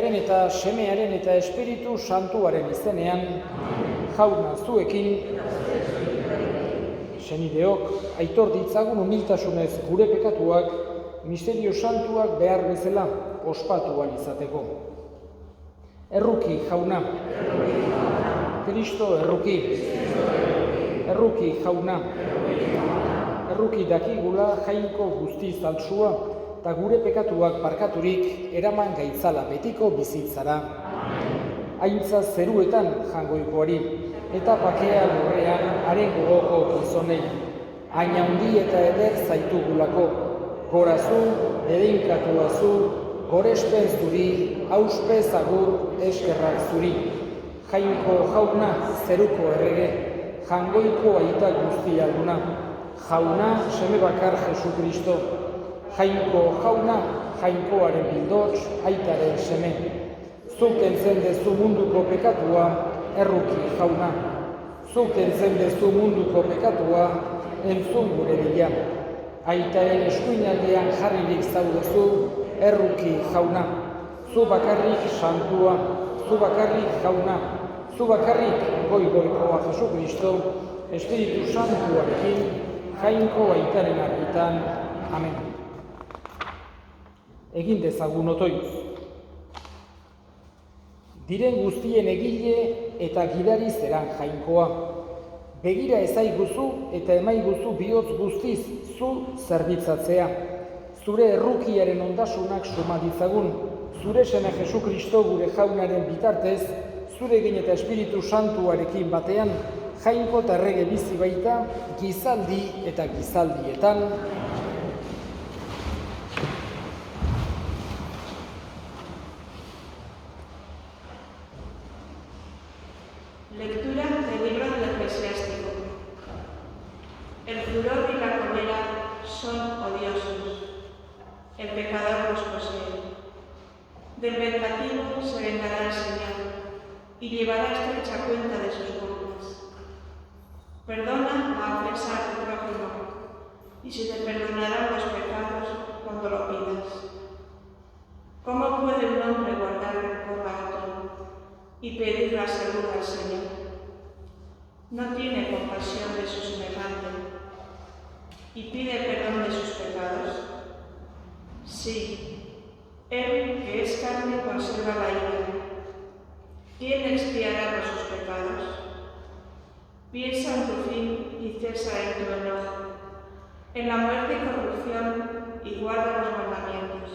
Aitaren eta Semearen eta Espiritu Santuaren izenean, Jauna zuekin, senideok, aitor ditzagun humiltasunez gure pekatuak, misterio santuak behar bezala ospatu ahal izateko. Erruki, jauna. Kristo erruki. Erruki, jauna. Erruki dakigula jainko guztiz altsua, eta gure pekatuak barkaturik eraman gaitzala betiko bizitzara. Aintza zeruetan jangoikoari, eta pakea lurrean haren gogoko gizonei. Aina handi eta eder zaitugulako, gorazu, edeinkatu azu, gorespez duri, auspez agur, eskerrak zuri. Jainko jauna zeruko errege, jangoiko aita guztia luna. Jauna seme bakar Jesu Kristo. Jainko jauna, jainkoaren bildots, aitaren seme. Zuk entzen dezu munduko pekatua, erruki jauna. Zuk entzen dezu munduko pekatua, entzun gure dila. Aitaren eskuinaldean jarririk zaudezu, erruki jauna. Zu bakarrik santua, zu bakarrik jauna. Zu bakarrik goi-goikoa Jesu Kristo, Espiritu Santuarekin, jainko aitaren argitan. Amen. Egin dezagun otoitz. Diren guztien egile eta gidari zeran jainkoa. Begira ezaiguzu eta emaiguzu bihotz guztiz zu zerbitzatzea. Zure errukiaren ondasunak suma ditzagun. Zure seme Jesu Kristo gure jaunaren bitartez, zuregin eta Espiritu Santuarekin batean, jainko eta errege bizi baita, gizaldi eta gizaldietan. Lectura del libro del Eclesiástico. El furor y la cólera son odiosos. El pecador los posee. Del vengativo se vengará el Señor y llevará estrecha cuenta de sus culpas. Perdona la ofensa a tu prójimo y se te perdonarán los pecados cuando lo pidas. ¿Cómo puede un hombre guardar rencor a otro y pedir la salud al Señor? No tiene compasión de su semejante y pide perdón de sus pecados. Sí, él que es carne conserva la ira. ¿Quién expiará por sus pecados? Piensa en tu fin y cesa en tu enojo, en la muerte y corrupción, y guarda los mandamientos.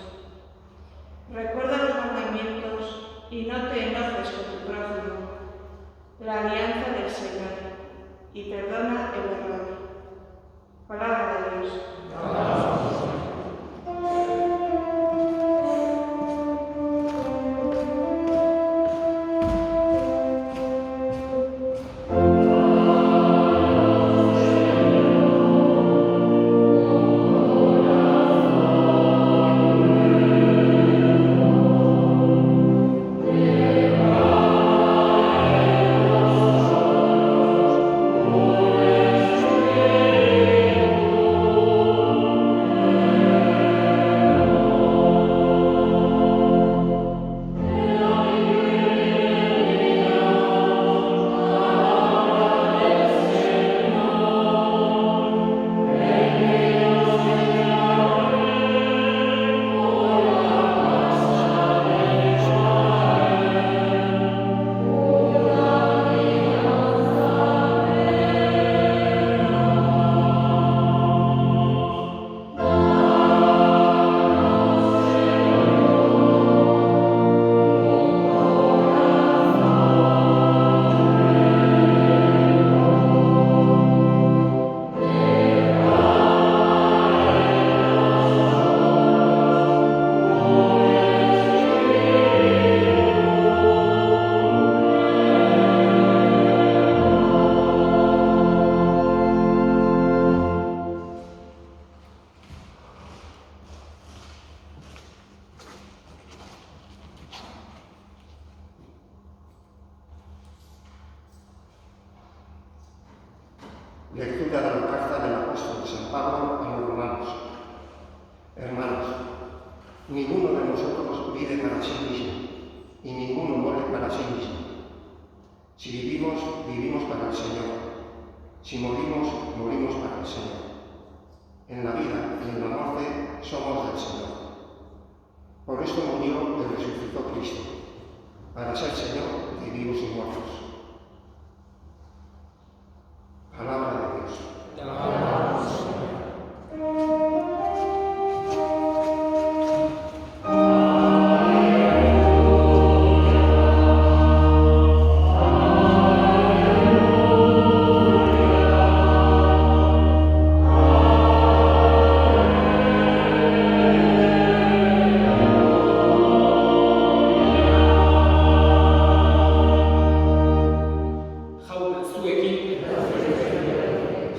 Recuerda los mandamientos y no te enojes con tu prójimo, la alianza del Señor, y perdona el error. Palabra de Dios. Lectura de la carta del apóstol San Pablo a los romanos. Hermanos, ninguno de nosotros vive para sí mismo, Si vivimos, vivimos para el Señor. Si morimos, morimos para el Señor. En la vida y en la muerte somos del Señor. Por esto murió y resucitó Cristo, para ser Señor de vivos y muertos. Palabra de Dios. Te alabamos, Señor.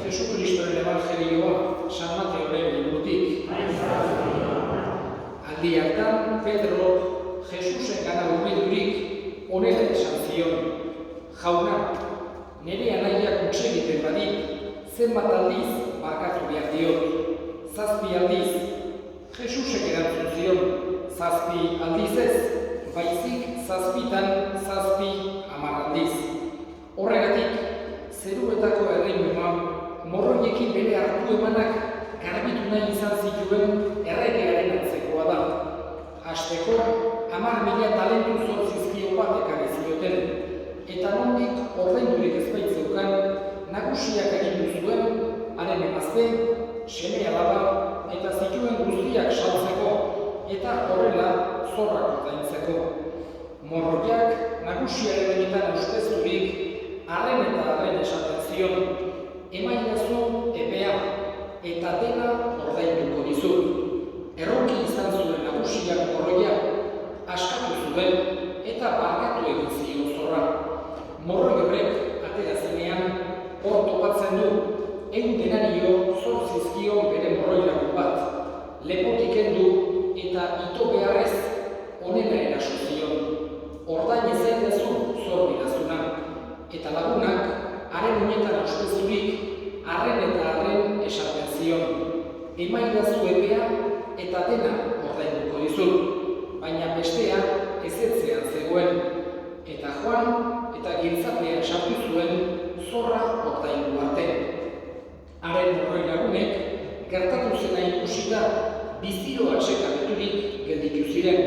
Jesucristoren evangelioa San Mateoren liburutik. Aldi hartan Pedro Jesusen gana hurbildurik honela esan zion: Jauna, nire anaiak huts egiten badit, zenbat aldiz barkatu behar diot? 7 aldiz. Jesusek erantzun zion: 7 aldiz ez, baizik 7tan 7 aldiz. Horregatik, zeruetako erreinuan, morroiekin bere hartu emanak garbitu nahi izan zituen erregearen antzekoa da. Hasteko, 10.000 talentu zortzizkio bat ekarri zioten, eta nondik ordaindurik ez baitzeukan, nagusiak agindu zuen, haren emazte, seme alaba eta zituen guztiak saltzeko, eta horrela zorrak ordaintzeko. Morroiak nagusiaren benetan ustezturik, arren eta arren esaten zion: emaidazu epea, eta dena ordainduko dizut. Erroki izan zuen nagusiak morroia, askatu zuen eta barkatu egin zion zorra. Morroi horrek atera zenean hor topatzen du 100 denario zortzizkion bere morroi lagun bat. Lepotik kendu eta ito beharrez honela eraso zion: ordain ezaidazu zor didazuna. Eta lagunak, haren unetan ustezturik, arren eta arren esaten zion: emaidazu epea eta dena ordainduko dizut. Baina bestea ezetzean zegoen, eta joan eta giltzapean sartu zuen zorra ordaindu arte. Haren morroi lagunek gertatu zena ikusita biziro atsekabeturik gelditu ziren,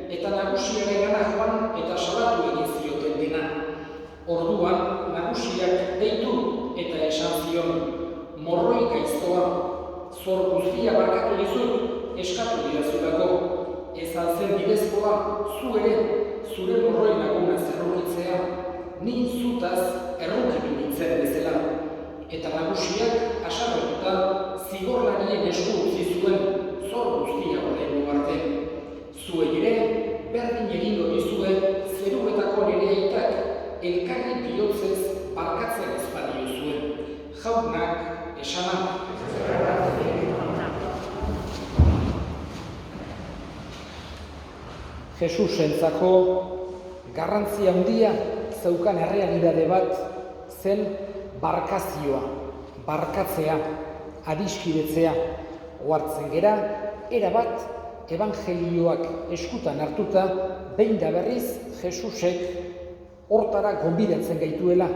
eta nagusiarengana joan eta salatu egin zioten dena. Orduan, nagusiak deitu eta esan zion: morroi gaiztoa, zor guztia barkatu dizut, eskatu didazulako. Ez alzen bidezkoa, zu ere, zure morroi laguna zerrukitzea, ni zutaz errukitu nintzen bezala. Eta nagusiak asarretuta zigorlarien esku utzi zuen zor guztia ordaindu arte. Zuei ere, berdin egingo dizue zeruetako nire aitak elkarri bihotzez barkatzen ez badio zuen. Jaunak esanak. Jesusentzako garrantzi handia zeukan errealitate bat zen barkazioa, barkatzea, adiskidetzea. Ohartzen gera, erabat evangelioak eskutan hartuta, behin da berriz Jesusek hortara gonbidatzen gaituela,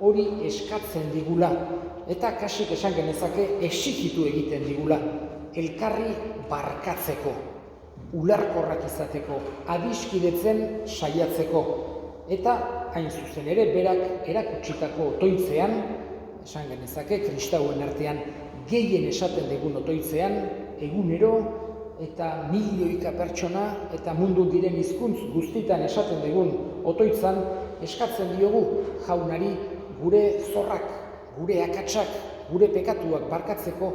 hori eskatzen digula, eta kasik esan genezake exigitu egiten digula, elkarri barkatzeko, ularkorrak izateko, adiskidetzen saiatzeko, eta hain zuzen ere berak erakutsitako otoitzean, esan genezake kristauen artean gehien esaten digun otoitzean, egunero eta milioika pertsona eta mundu diren hizkuntz guztitan esaten digun otoitzan, eskatzen diogu jaunari gure zorrak, gure akatsak, gure pekatuak barkatzeko,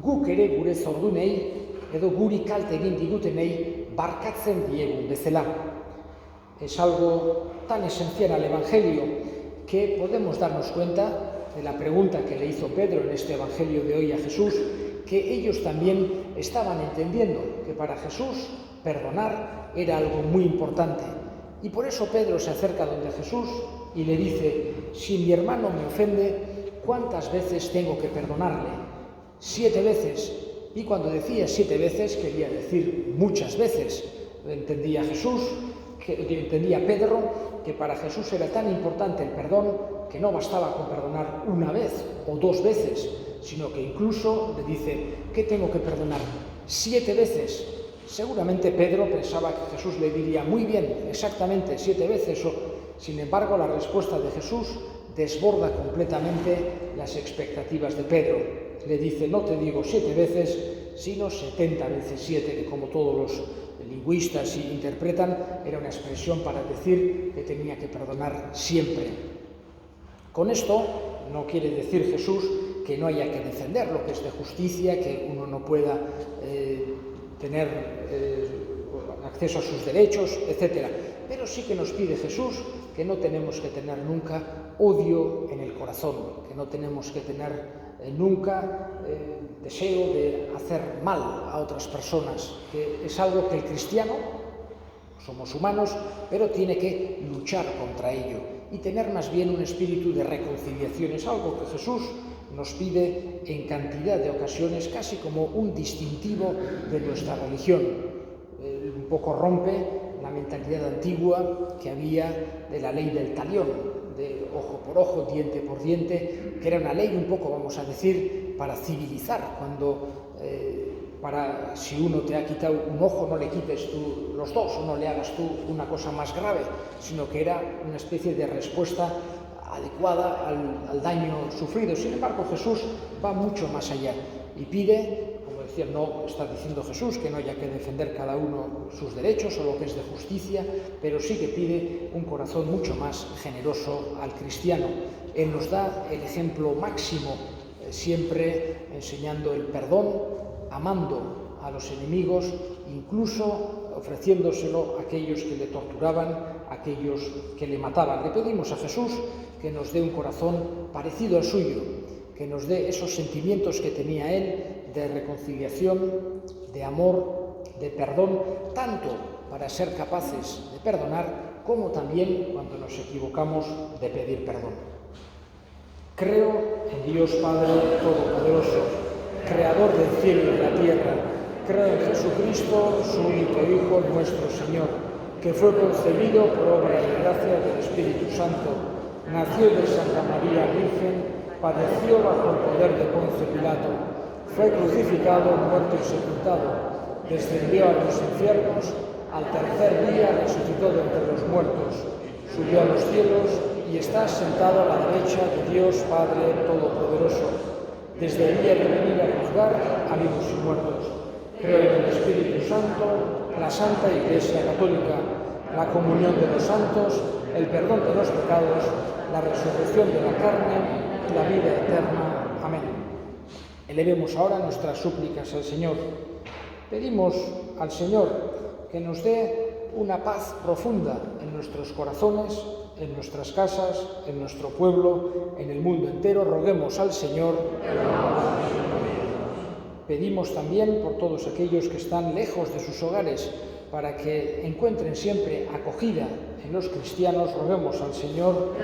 guk ere gure zordunei edo guri kalte egin digutenei barkatzen diegu bezala. Es algo tan esencial al Evangelio que podemos darnos cuenta de la pregunta que le hizo Pedro en este Evangelio de hoy a Jesús, que ellos también estaban entendiendo que para Jesús perdonar era algo muy importante. Y por eso Pedro se acerca donde Jesús y le dice: si mi hermano me ofende, ¿cuántas veces tengo que perdonarle? 7 veces. Y cuando decía 7 veces, quería decir muchas veces. Entendía Jesús entendía Pedro que para Jesús era tan importante el perdón que no bastaba con perdonar una vez o 2 veces, sino que incluso le dice, ¿qué tengo que perdonar? 7 veces. Seguramente Pedro pensaba que Jesús le diría, muy bien, exactamente 7 veces. Sin embargo, la respuesta de Jesús desborda completamente las expectativas de Pedro. Le dice, no te digo 7 veces, sino 70 veces 7, que como todos los lingüistas interpretan, era una expresión para decir que tenía que perdonar siempre. Con esto no quiere decir Jesús que no haya que defender lo que es de justicia, que uno no pueda tener acceso a sus derechos, etc. Pero sí que nos pide Jesús que no tenemos que tener nunca odio en el corazón, que no tenemos que tener nunca deseo de hacer mal a otras personas, que es algo que el cristiano, somos humanos, pero tiene que luchar contra ello y tener más bien un espíritu de reconciliación. Es algo que Jesús nos pide en cantidad de ocasiones, casi como un distintivo de nuestra religión. Un poco rompe la mentalidad antigua que había de la ley del talión, de ojo por ojo, diente por diente, que era una ley un poco, vamos a decir, para civilizar, si uno te ha quitado un ojo, no le quites tú los 2, o no le hagas tú una cosa más grave, sino que era una especie de respuesta adecuada al daño sufrido. Sin embargo, Jesús va mucho más allá y pide, como decía, no está diciendo Jesús que no haya que defender cada uno sus derechos o lo que es de justicia, pero sí que pide un corazón mucho más generoso al cristiano. Él nos da el ejemplo máximo, siempre enseñando el perdón, amando a los enemigos, incluso ofreciéndoselo a aquellos que le torturaban, a aquellos que le mataban. Le pedimos a Jesús que nos dé un corazón parecido al suyo, que nos dé esos sentimientos que tenía él de reconciliación, de amor, de perdón, tanto para ser capaces de perdonar como también cuando nos equivocamos de pedir perdón. Creo en Dios Padre Todopoderoso, Creador del cielo y de la tierra. Creo en Jesucristo, su único Hijo, nuestro Señor, que fue concebido por obra y gracia del Espíritu Santo, nació de Santa María Virgen, padeció bajo el poder de Poncio Pilato, fue crucificado, muerto y sepultado, descendió a los infiernos, al tercer día resucitó de entre los muertos, subió a los cielos y está sentado a la derecha de Dios Padre Todopoderoso. Desde el día de venir a juzgar a vivos y muertos. Creo en el Espíritu Santo, la Santa Iglesia Católica, la comunión de los santos, el perdón de los pecados, la resurrección de la carne y la vida eterna. Amén. Elevemos ahora nuestras súplicas al Señor. Pedimos al Señor que nos dé una paz profunda en nuestros corazones, en nuestras casas, en nuestro pueblo, en el mundo entero. Roguemos al Señor. Pedimos también por todos aquellos que están lejos de sus hogares, para que encuentren siempre acogida en los cristianos. Roguemos al Señor.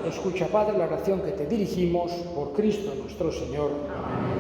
Escucha, Padre, la oración que te dirigimos por Cristo nuestro Señor. Amén.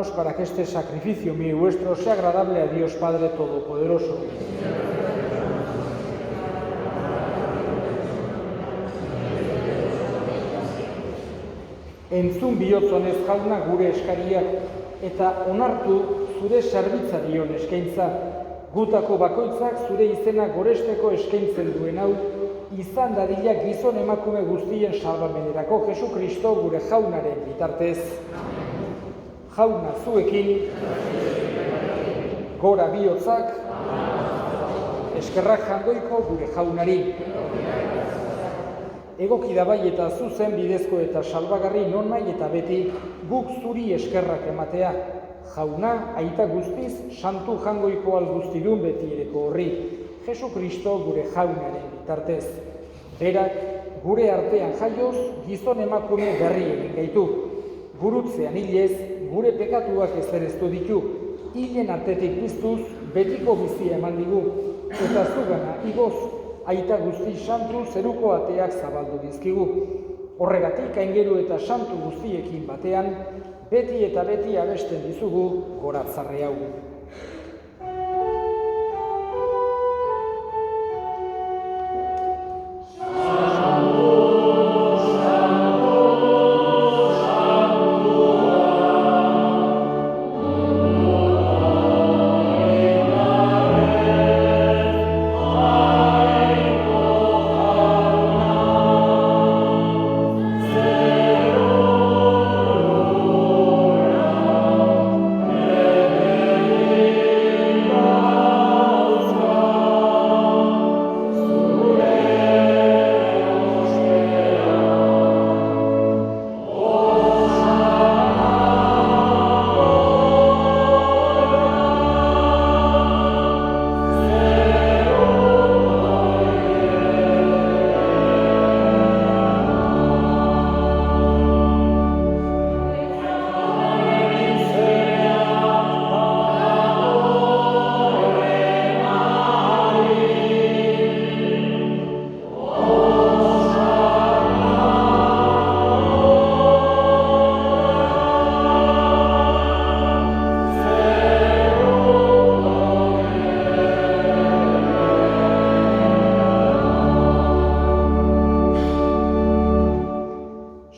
prepararnos para que este sacrificio mío y vuestro sea agradable a Dios Padre Todopoderoso. Entzun bihotzonez jauna gure eskariak, eta onartu zure zerbitzarion eskaintza, gutako bakoitzak zure izena goresteko eskaintzen duen hau, izan dadila gizon emakume guztien salbamenerako Jesukristo gure jaunaren bitartez. Jauna zuekin, gora bihotzak, eskerrak jangoiko gure jaunari. Egoki da bai eta zuzen bidezko eta salbagarri non nahi eta beti guk zuri eskerrak ematea. Jauna, aita guztiz, santu jangoiko alguztidun beti ereko horri. Jesukristo gure jaunaren bitartez. Berak, gure artean jaioz, gizon emakume berri egin gaitu. Gurutzean hilez, gure pekatuak ezereztu ditu. Hilen artetik piztuz, betiko bizia eman digu. Eta zugana, igoz, aita guzti santu zeruko ateak zabaldu dizkigu. Horregatik, aingeru eta santu guztiekin batean, beti eta beti abesten dizugu goratzarre hau.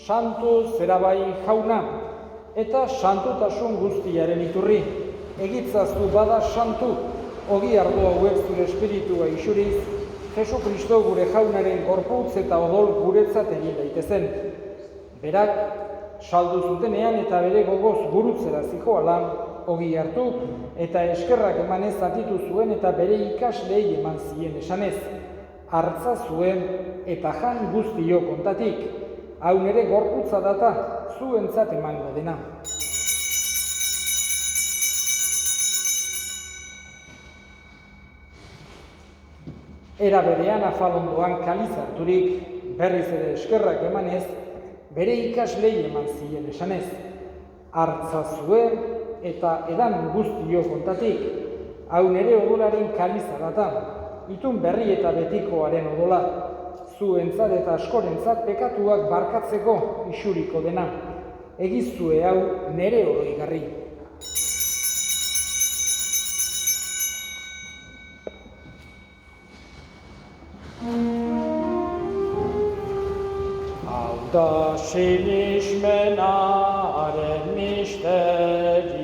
Santu zera bai jauna, eta santutasun guztiaren iturri. Egitzaztu bada santu, ogi ardo hauek zure espiritua isuriz, Jesukristo gure jaunaren gorputz eta odol guretzat egin daitezen. Berak, saldu zutenean eta bere gogoz gurutzera zihoala, ogi hartu eta eskerrak emanez zatitu zuen eta bere ikaslei eman zien esanez. Hartza zuen eta jan guztio kontatik. Hau nere gorputza data, zuentzat emango dena. Era berean afalondoan kalizarturik, berriz ere eskerrak emanez, bere ikaslei eman zien esanez. Hartza zuen eta edan guztio kontatik. Hau nere odolaren kaliza data, itun berri eta betikoaren odola. Zuentzat eta askorentzat pekatuak barkatzeko isuriko dena. Egizue hau nere oroigarri. Hau da sinismenaren misterioa.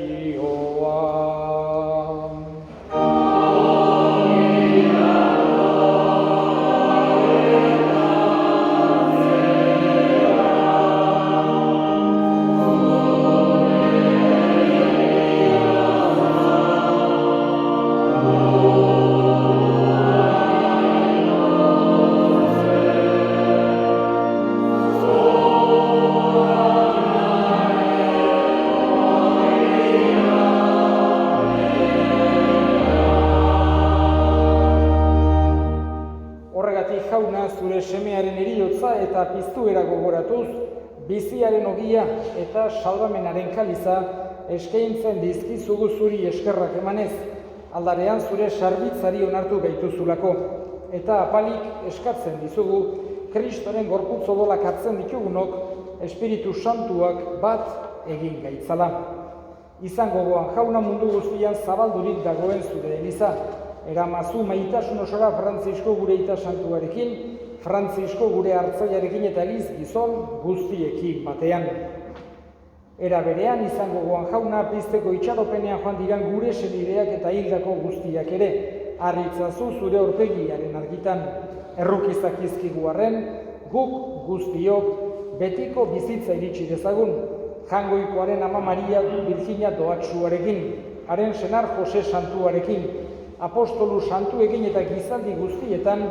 Jauna zure semearen heriotza eta piztuera gogoratuz, biziaren ogia eta salbamenaren kaliza eskaintzen dizkizugu zuri eskerrak emanez, aldarean zure sarbitzari onartu gaituzulako, eta apalik eskatzen dizugu Kristoren gorputz odolak hartzen ditugunok Espiritu Santuak bat egin gaitzala. Izango goan jauna mundu guztian zabaldurik dagoen zure eliza. Eramazu maitasun osora Frantzisko gure ita santuarekin, Frantzisko gure hartzaiarekin eta eliz gizon guztiekin batean. Era berean izango goan jauna pizteko itxaropenean joan diran gure senideak eta hildako guztiak ere. Arritzazu zure aurpegiaren argitan. Errukizak izkigu arren, guk guztiok betiko bizitza iritsi dezagun. Jangoikoaren ama Maria Virginia doatsuarekin, haren senar Jose santuarekin, apostolu santuekin eta gizaldi guztietan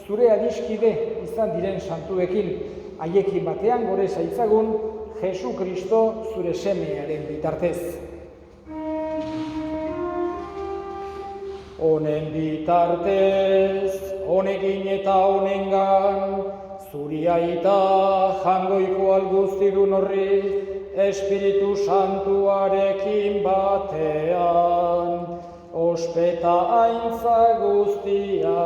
zure adiskide izan diren santuekin, haiekin batean gore zaitzagun Jesu Kristo zure semearen bitartez. Honen bitartez, honekin eta honengan, zuri aita jangoiko alguztidun horri, Espiritu Santuarekin batean, ospeta aintza guztia,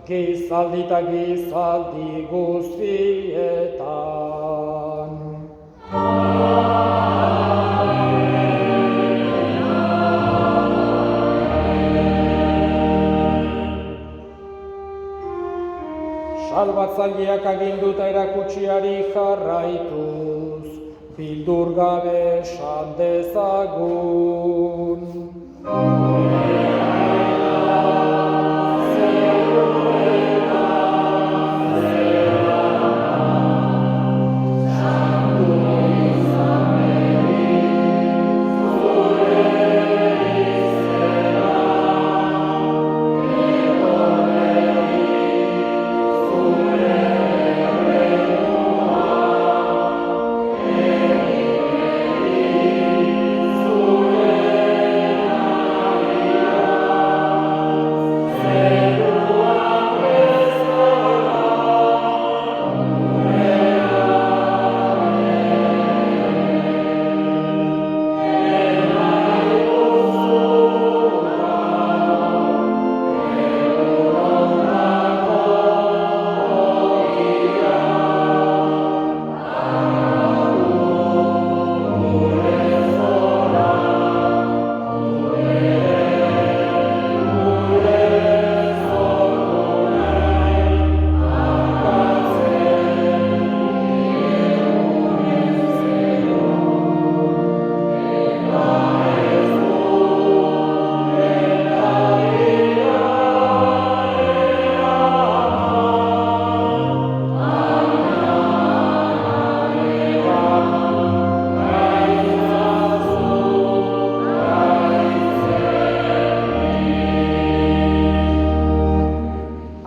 gizaldi eta gizaldi guztietan. Salbatzaileak aginduta erakutsiari jarraituz, bildur gabe esan dezagun.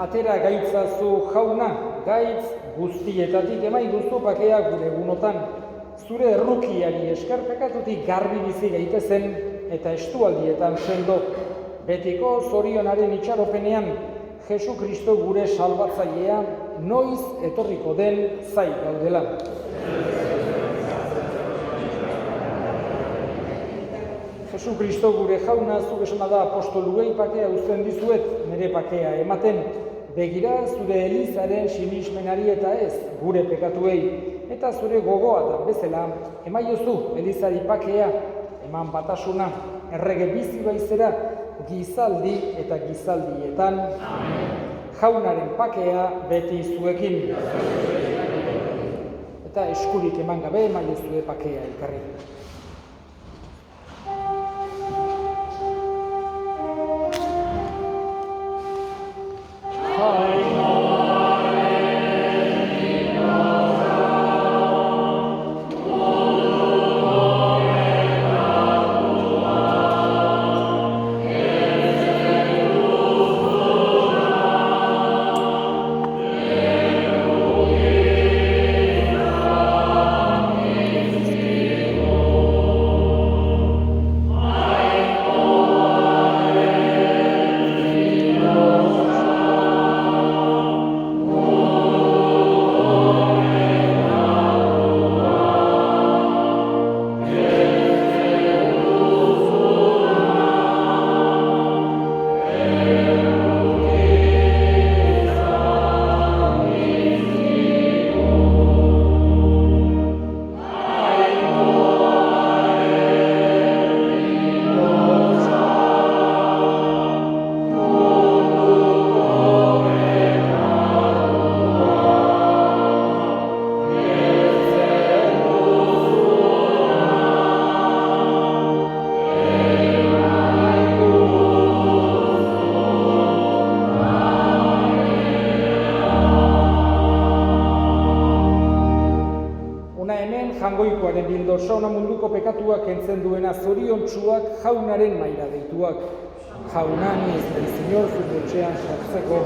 Atera gaitzazu jauna, gaitz guztietatik emaiguzu pakea gure egunotan. Zure errukiari esker pekatutik garbi bizi gaitezen eta estualdietan sendo. Betiko zorionaren itxaropenean, Jesu Kristo gure salbatzailea noiz etorriko den zai gaudela. Jesu Kristo gure jauna, zuk esana da apostoluei pakea uzten dizuet, nire pakea ematen. Begira zure elizaren sinismenari eta ez gure pekatuei, eta zure gogoa da bezala, emaiozu elizari pakea, eman batasuna, errege bizi baizera, gizaldi eta gizaldietan, jaunaren pakea beti zuekin. Eta eskurik eman gabe emaiozue pakea elkarri. jamangoikoaren bildo sauna munduko pekatuak kentzen duena zoriontsuak jaunaren maira deituak. Jauna ni ez da Señor zure etxean sartzeko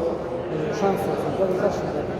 edo sanzu zentralitasun.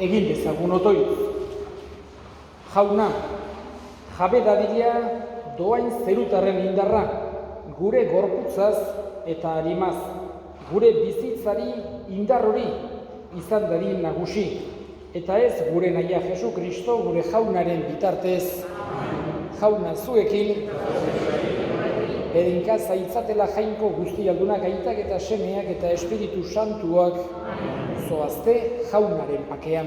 egin dezagun otoitz. Jauna, jabe dadila doain zerutarren indarra, gure gorputzaz eta harimaz, gure bizitzari indar hori izan dadin nagusi, eta ez gure naia Jesu Kristo gure jaunaren bitartez. Jauna zuekin, bedinka zaitzatela jainko guztialdunak aitak eta semeak eta Espiritu Santuak zoazte jaunaren pakean.